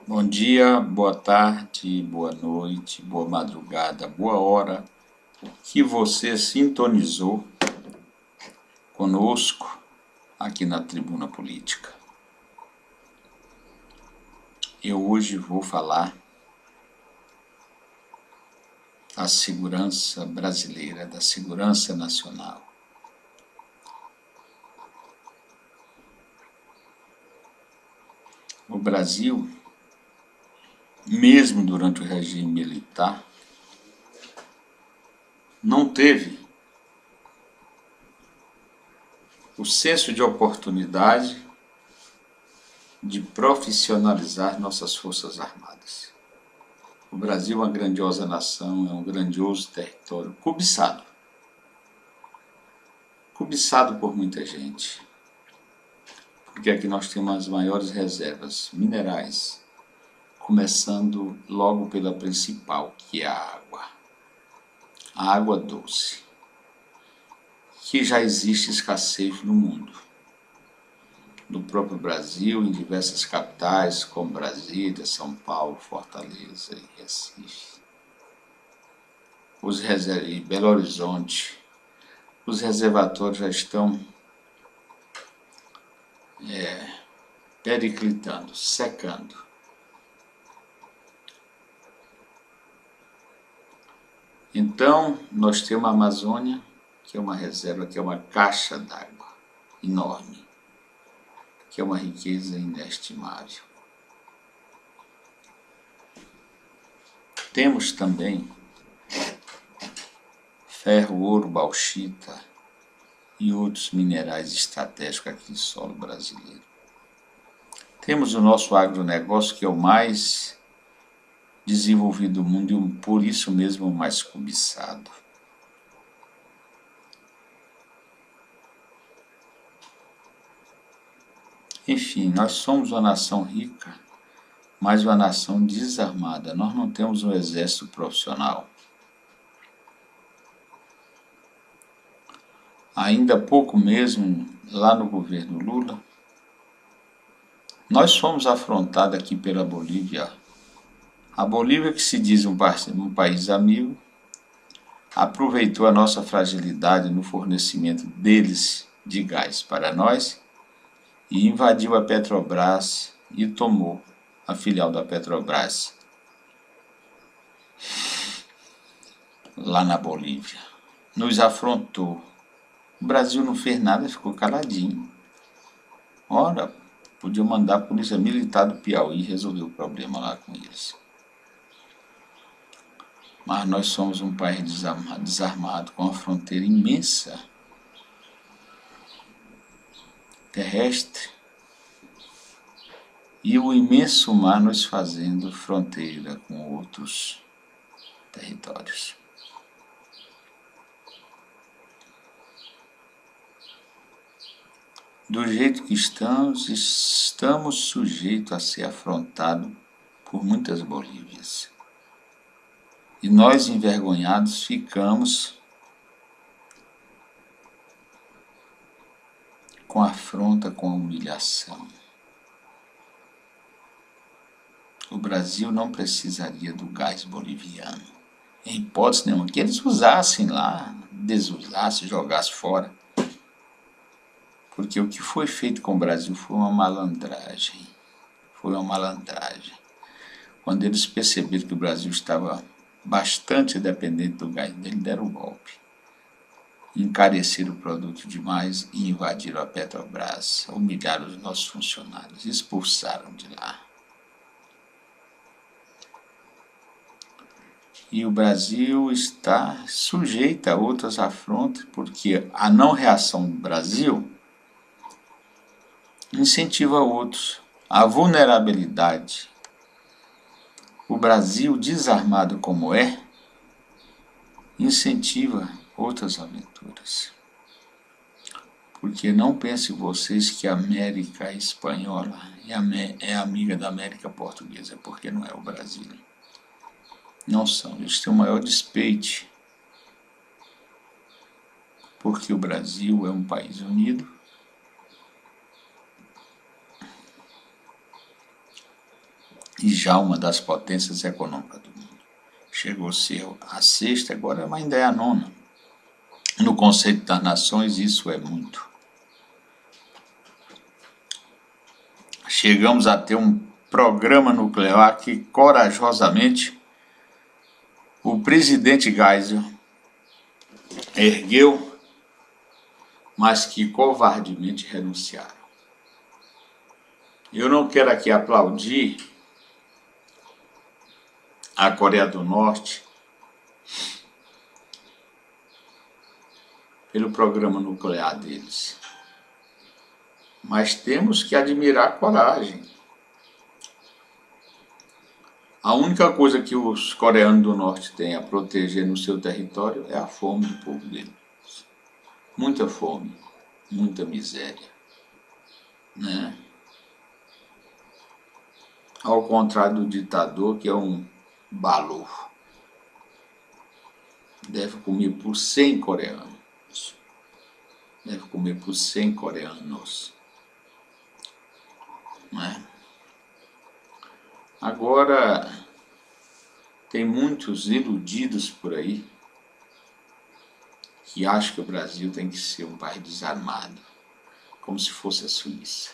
Bom dia, boa tarde, boa noite, boa madrugada, boa hora que você sintonizou conosco aqui na Tribuna Política. Eu hoje vou falar da segurança brasileira, da segurança nacional. O Brasil, mesmo durante o regime militar, não teve o senso de oportunidade de profissionalizar nossas Forças Armadas. O Brasil é uma grandiosa nação, é um grandioso território, cobiçado por muita gente, porque aqui nós temos as maiores reservas minerais, começando logo pela principal, que é a água doce, que já existe escassez no mundo. No próprio Brasil, em diversas capitais, como Brasília, São Paulo, Fortaleza e Recife. E Belo Horizonte, os reservatórios já estão periclitando, secando. Então, nós temos a Amazônia, que é uma reserva, que é uma caixa d'água enorme, que é uma riqueza inestimável. Temos também ferro, ouro, bauxita e outros minerais estratégicos aqui no solo brasileiro. Temos o nosso agronegócio, que é o mais desenvolvido do mundo e por isso mesmo o mais cobiçado. Enfim, nós somos uma nação rica, mas uma nação desarmada. Nós não temos um exército profissional. Ainda há pouco mesmo, lá no governo Lula, nós fomos afrontados aqui pela Bolívia. A Bolívia, que se diz um país amigo, aproveitou a nossa fragilidade no fornecimento deles de gás para nós e invadiu a Petrobras e tomou a filial da Petrobras lá na Bolívia. Nos afrontou. O Brasil não fez nada, ficou caladinho. Ora, podia mandar a polícia militar do Piauí resolver o problema lá com eles. Mas nós somos um país desarmado, com uma fronteira imensa, terrestre, e o imenso mar nos fazendo fronteira com outros territórios. Do jeito que estamos sujeitos a ser afrontados por muitas Bolívias. E nós, envergonhados, ficamos com a afronta, com a humilhação. O Brasil não precisaria do gás boliviano, em hipótese nenhuma, que eles usassem lá, desusassem, jogassem fora. Porque o que foi feito com o Brasil foi uma malandragem. Quando eles perceberam que o Brasil estava bastante dependente do gás dele, deram o golpe. Encareceram o produto demais e invadiram a Petrobras, humilharam os nossos funcionários, expulsaram de lá. E o Brasil está sujeito a outras afrontas, porque a não reação do Brasil incentiva outros. A vulnerabilidade. O Brasil, desarmado como é, incentiva outras aventuras. Porque não pensem vocês que a América espanhola é amiga da América portuguesa, porque não é o Brasil. Não são, eles têm o maior despeite, porque o Brasil é um país unido, e já uma das potências econômicas do mundo. Chegou a ser a sexta, agora ainda é a nona. No conceito das nações, isso é muito. Chegamos a ter um programa nuclear que, corajosamente, o presidente Geisel ergueu, mas que covardemente renunciaram. Eu não quero aqui aplaudir a Coreia do Norte pelo programa nuclear deles, mas temos que admirar a coragem. A única coisa que os coreanos do Norte têm a proteger no seu território é a fome do povo deles. Muita fome, muita miséria, né? Ao contrário do ditador, que é um balor. Deve comer por 100 coreanos. Deve comer por 100 coreanos. Né? Agora, tem muitos iludidos por aí que acham que o Brasil tem que ser um país desarmado, como se fosse a Suíça.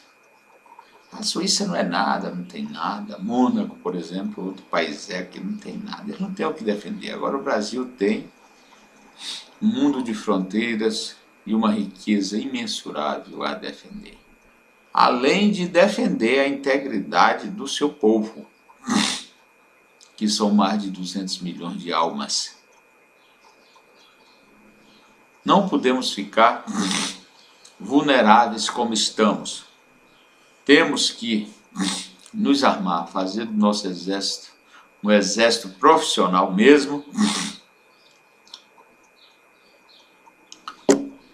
A Suíça não é nada, não tem nada. Mônaco, por exemplo, outro país que não tem nada. Eles não têm o que defender. Agora o Brasil tem um mundo de fronteiras e uma riqueza imensurável a defender. Além de defender a integridade do seu povo, que são mais de 200 milhões de almas. Não podemos ficar vulneráveis como estamos. Temos que nos armar, fazer do nosso exército um exército profissional mesmo.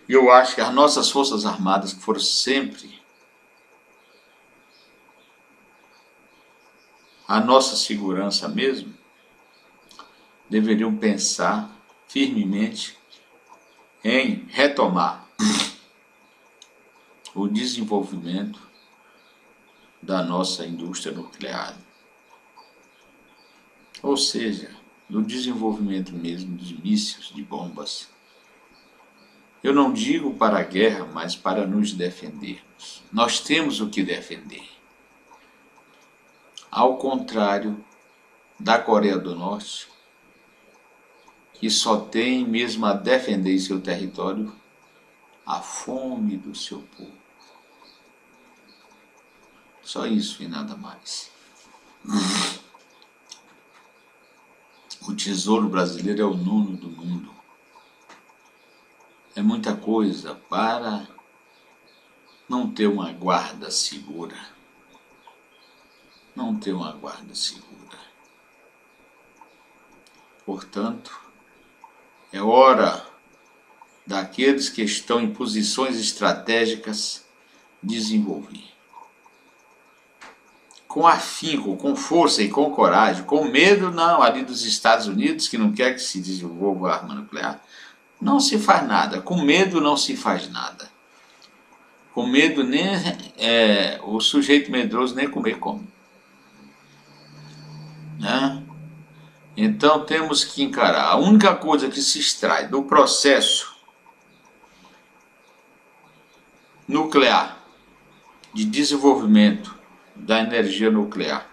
E eu acho que as nossas forças armadas, que foram sempre a nossa segurança mesmo, deveriam pensar firmemente em retomar o desenvolvimento da nossa indústria nuclear. Ou seja, do desenvolvimento mesmo dos mísseis, de bombas. Eu não digo para a guerra, mas para nos defendermos. Nós temos o que defender. Ao contrário da Coreia do Norte, que só tem mesmo a defender em seu território a fome do seu povo. Só isso e nada mais. O tesouro brasileiro é o nono do mundo. É muita coisa para não ter uma guarda segura. Não ter uma guarda segura. Portanto, é hora daqueles que estão em posições estratégicas desenvolver. Com afinco, com força e com coragem, com medo não ali dos Estados Unidos, que não quer que se desenvolva a arma nuclear, não se faz nada. Com medo não se faz nada. Com medo nem o sujeito medroso nem comer come. Né? Então temos que encarar. A única coisa que se extrai do processo nuclear de desenvolvimento da energia nuclear,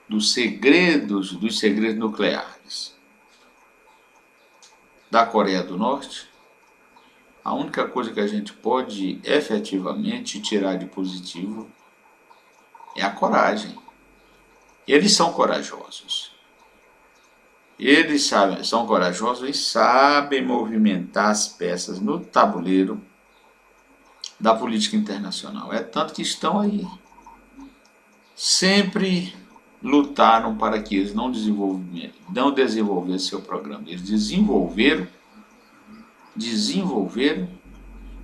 dos segredos nucleares da Coreia do Norte, a única coisa que a gente pode efetivamente tirar de positivo é a coragem. Eles são corajosos. Eles são corajosos e sabem movimentar as peças no tabuleiro da política internacional. É tanto que estão aí. Sempre lutaram para que eles não desenvolvessem seu programa. Eles desenvolveram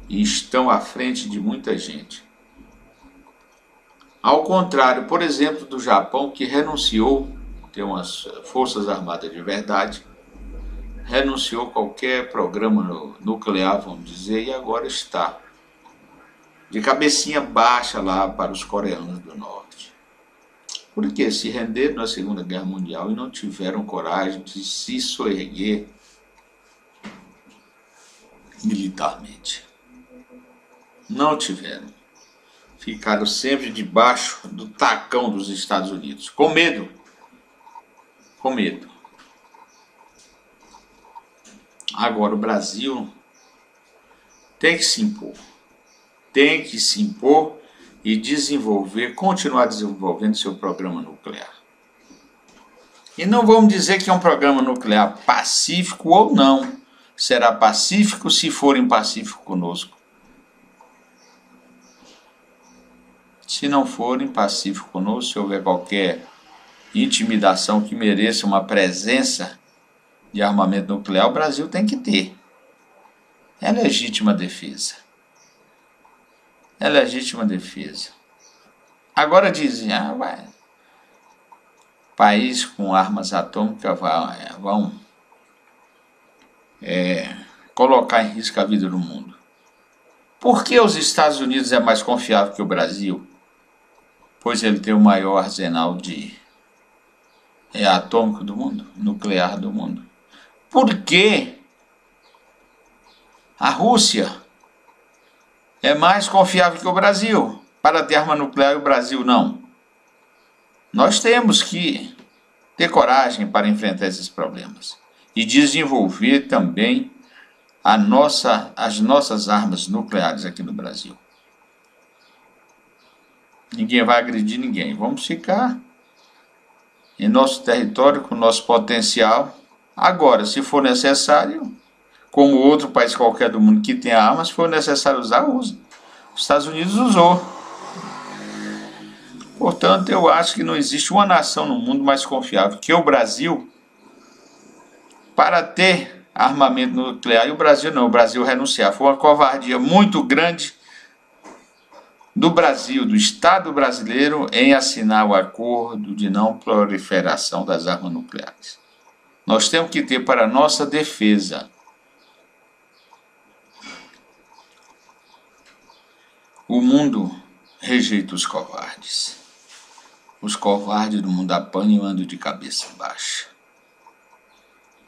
e estão à frente de muita gente. Ao contrário, por exemplo, do Japão, que renunciou, tem umas forças armadas de verdade, renunciou a qualquer programa nuclear, vamos dizer, e agora está de cabecinha baixa lá para os coreanos do Norte. Porque se renderam na Segunda Guerra Mundial e não tiveram coragem de se soerguer militarmente. Não tiveram. Ficaram sempre debaixo do tacão dos Estados Unidos, com medo. Com medo. Agora o Brasil tem que se impor. Tem que se impor e desenvolver, continuar desenvolvendo seu programa nuclear. E não vamos dizer que é um programa nuclear pacífico ou não. Será pacífico se forem pacíficos conosco. Se não forem pacíficos conosco, se houver qualquer intimidação que mereça uma presença de armamento nuclear, o Brasil tem que ter. É legítima defesa. É legítima defesa. Agora dizem, país com armas atômicas vão colocar em risco a vida do mundo. Por que os Estados Unidos é mais confiável que o Brasil? Pois ele tem o maior arsenal atômico do mundo, nuclear do mundo. Por que a Rússia é mais confiável que o Brasil para ter arma nuclear e o Brasil não? Nós temos que ter coragem para enfrentar esses problemas e desenvolver também as nossas armas nucleares aqui no Brasil. Ninguém vai agredir ninguém. Vamos ficar em nosso território com nosso potencial. Agora, se for necessário, como outro país qualquer do mundo que tenha armas, se for necessário usar, usa. Os Estados Unidos usou. Portanto, eu acho que não existe uma nação no mundo mais confiável que o Brasil para ter armamento nuclear. E o Brasil não, o Brasil renunciar. Foi uma covardia muito grande do Brasil, do Estado brasileiro, em assinar o acordo de não proliferação das armas nucleares. Nós temos que ter para nossa defesa. O mundo rejeita os covardes. Os covardes do mundo apanham e andam de cabeça baixa.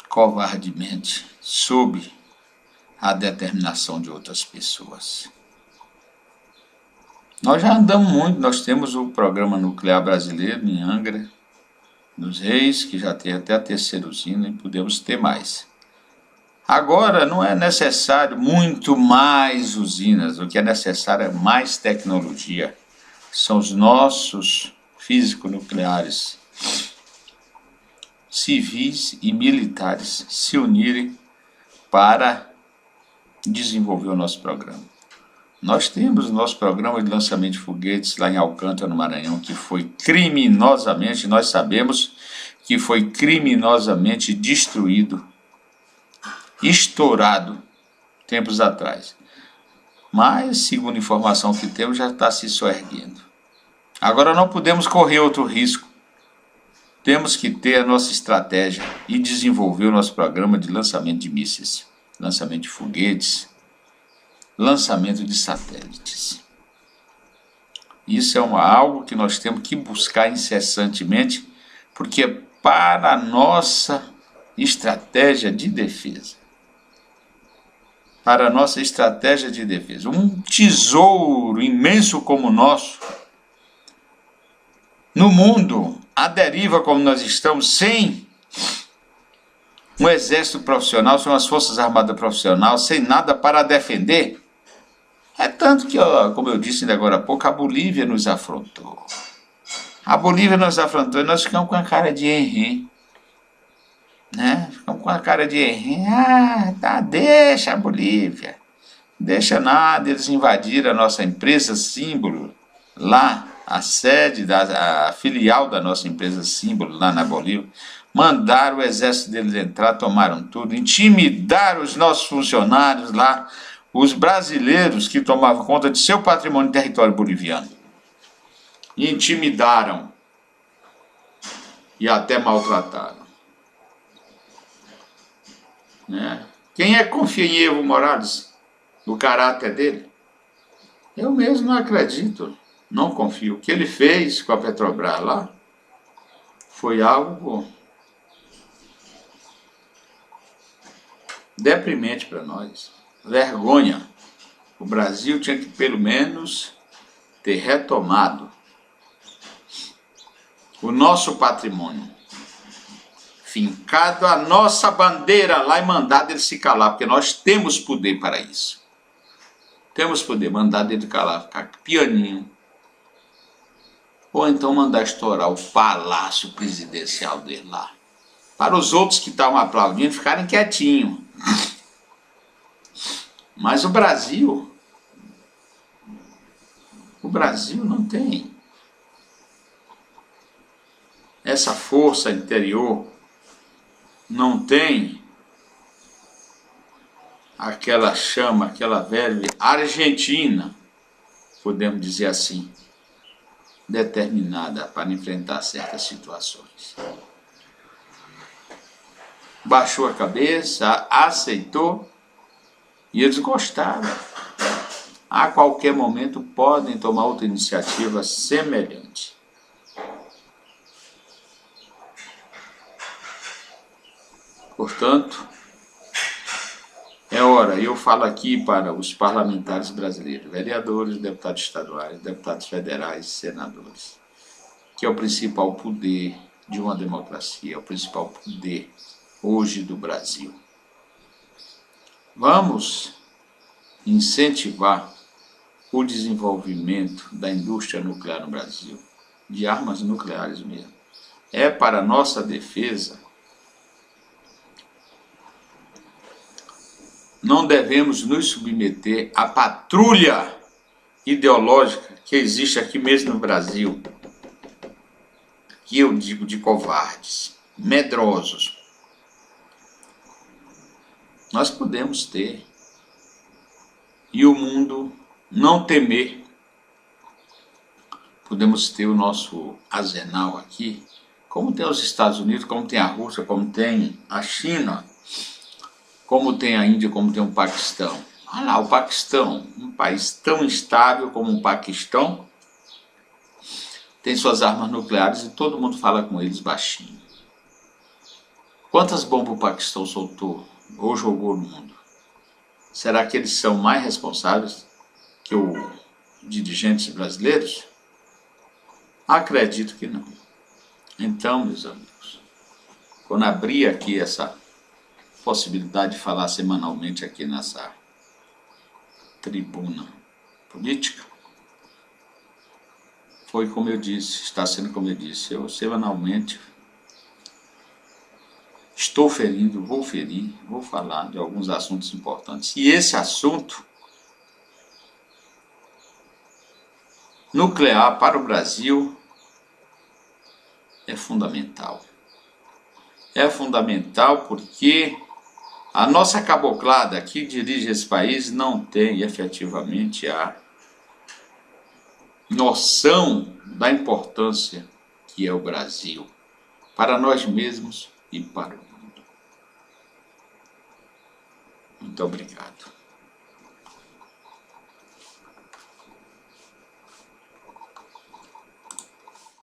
Covardemente, sob a determinação de outras pessoas. Nós já andamos muito, nós temos o programa nuclear brasileiro em Angra, nos Reis, que já tem até a terceira usina e podemos ter mais. Agora não é necessário muito mais usinas, o que é necessário é mais tecnologia. São os nossos físicos nucleares, civis e militares se unirem para desenvolver o nosso programa. Nós temos o nosso programa de lançamento de foguetes lá em Alcântara, no Maranhão, que foi criminosamente, nós sabemos que foi criminosamente destruído, estourado, tempos atrás. Mas, segundo a informação que temos, já está se soerguendo. Agora não podemos correr outro risco. Temos que ter a nossa estratégia e desenvolver o nosso programa de lançamento de mísseis, lançamento de foguetes, lançamento de satélites. Isso é algo que nós temos que buscar incessantemente, porque é para a nossa estratégia de defesa. Para a nossa estratégia de defesa. Um tesouro imenso como o nosso, no mundo, à deriva como nós estamos, sem um exército profissional, sem umas forças armadas profissionais, sem nada para defender. É tanto que, como eu disse ainda agora há pouco, a Bolívia nos afrontou. A Bolívia nos afrontou e nós ficamos com a cara de henrém. Né? Ficamos com a cara de henrém. Deixa a Bolívia. Deixa nada, eles invadiram a nossa empresa símbolo lá, a sede, a filial da nossa empresa símbolo lá na Bolívia. Mandaram o exército deles entrar, tomaram tudo, intimidaram os nossos funcionários lá, os brasileiros que tomavam conta de seu patrimônio em território boliviano. Intimidaram e até maltrataram. Né? Quem é que confia em Evo Morales? No caráter dele? Eu mesmo não acredito, não confio. O que ele fez com a Petrobras lá, foi algo deprimente para nós. Vergonha. O Brasil tinha que pelo menos ter retomado o nosso patrimônio, fincado a nossa bandeira lá e mandado ele se calar, porque nós temos poder para isso. Temos poder, mandar ele calar, ficar pianinho. Ou então mandar estourar o palácio presidencial dele lá. Para os outros que estavam aplaudindo ficarem quietinhos. Mas o Brasil não tem essa força interior, não tem aquela chama, aquela verve argentina, podemos dizer assim, determinada para enfrentar certas situações. Baixou a cabeça, aceitou e eles gostaram. A qualquer momento podem tomar outra iniciativa semelhante. Portanto, é hora, eu falo aqui para os parlamentares brasileiros, vereadores, deputados estaduais, deputados federais, senadores, que é o principal poder de uma democracia, é o principal poder hoje do Brasil. Vamos incentivar o desenvolvimento da indústria nuclear no Brasil, de armas nucleares mesmo. É para a nossa defesa. Não devemos nos submeter à patrulha ideológica que existe aqui mesmo no Brasil, que eu digo de covardes, medrosos. Nós podemos ter, e o mundo não temer. Podemos ter o nosso arsenal aqui, como tem os Estados Unidos, como tem a Rússia, como tem a China, como tem a Índia, como tem o Paquistão. Olha lá, o Paquistão, um país tão instável como o Paquistão, tem suas armas nucleares e todo mundo fala com eles baixinho. Quantas bombas o Paquistão soltou ou jogou no mundo? Será que eles são mais responsáveis que os dirigentes brasileiros? Acredito que não. Então, meus amigos, quando abri aqui essa possibilidade de falar semanalmente aqui nessa tribuna política, foi como eu disse, está sendo como eu disse, eu semanalmente estou ferindo, vou ferir, vou falar de alguns assuntos importantes. E esse assunto nuclear para o Brasil é fundamental. É fundamental porque a nossa caboclada que dirige esse país não tem efetivamente a noção da importância que é o Brasil para nós mesmos e para o mundo. Muito obrigado.